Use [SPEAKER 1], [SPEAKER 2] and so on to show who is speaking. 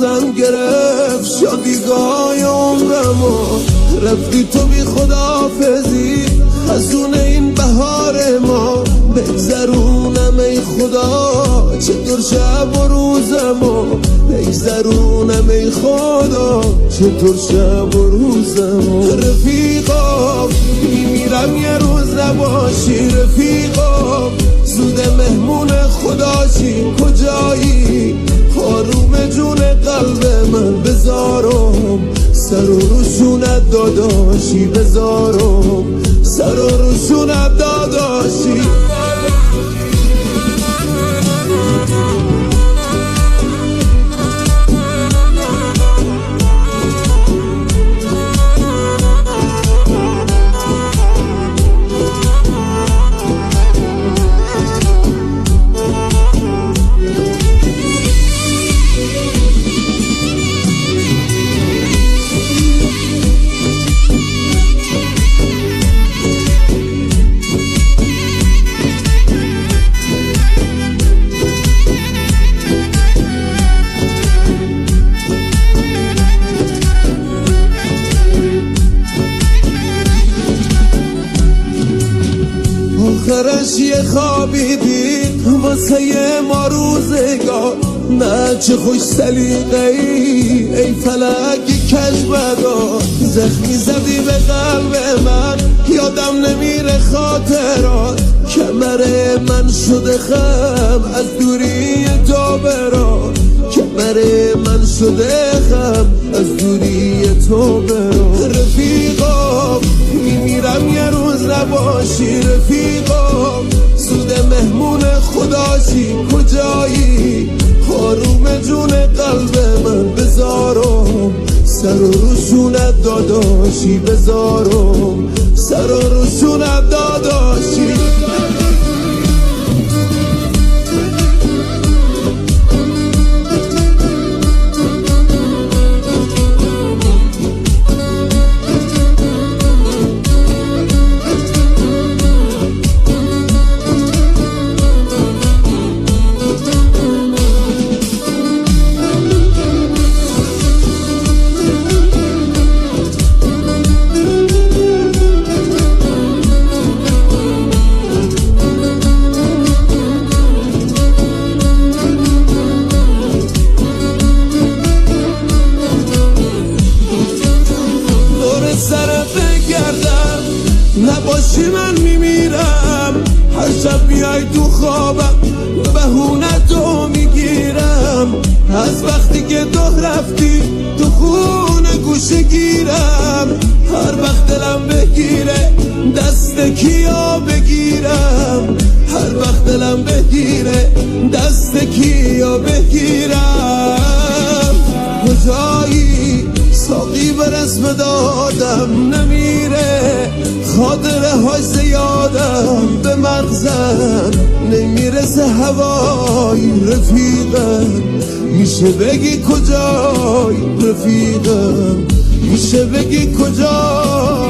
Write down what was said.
[SPEAKER 1] ازم گرفت شادیگاه عمرمو، رفتی تو بی خداحافظی از اون این بهار ما. بگذرونم ای خدا چطور شب و روزمو، بگذرونم ای خدا چطور شب و روزمو. رفیقا میمیرم یه روز نباشی، رفیقا زود مهمون خداشی. کجایی آروم جون قلب من، بذارم سر و روشونت داداشی، بذارم سر و روشونت داداشی. آخرش یه خوابی دید واسه ما روزگار. نه چه خوش سلیقه ای فلک کژبدار. زخمی زدی به قلب من یادم نمیره خاطرات. کمر من شده خم از دوری تو برات، کمر من شده خم از دوری تو برات. رفیقا میمیرم یه روز نباشی، رفیقا سود مهمون خداشی. کجایی آروم جون قلب من، بذارم سر و روشونت داداشی، بذارم سر و روشونت داداشی. نباشی من میمیرم، هر شب میای تو خوابم بهونه تو میگیرم. از وقتی که تو رفتی تو خونه گوشه گیرم. هر وقت دلم بگیره دست کیا بگیرم، هر وقت دلم بگیره دست کیا بگیرم. کجایی ساقی به رسم دادم نمیره، خاطره های زیادم به مغزم نمیرسه هوای. رفیقم میشه بگی کجای، رفیقم میشه بگی کجای.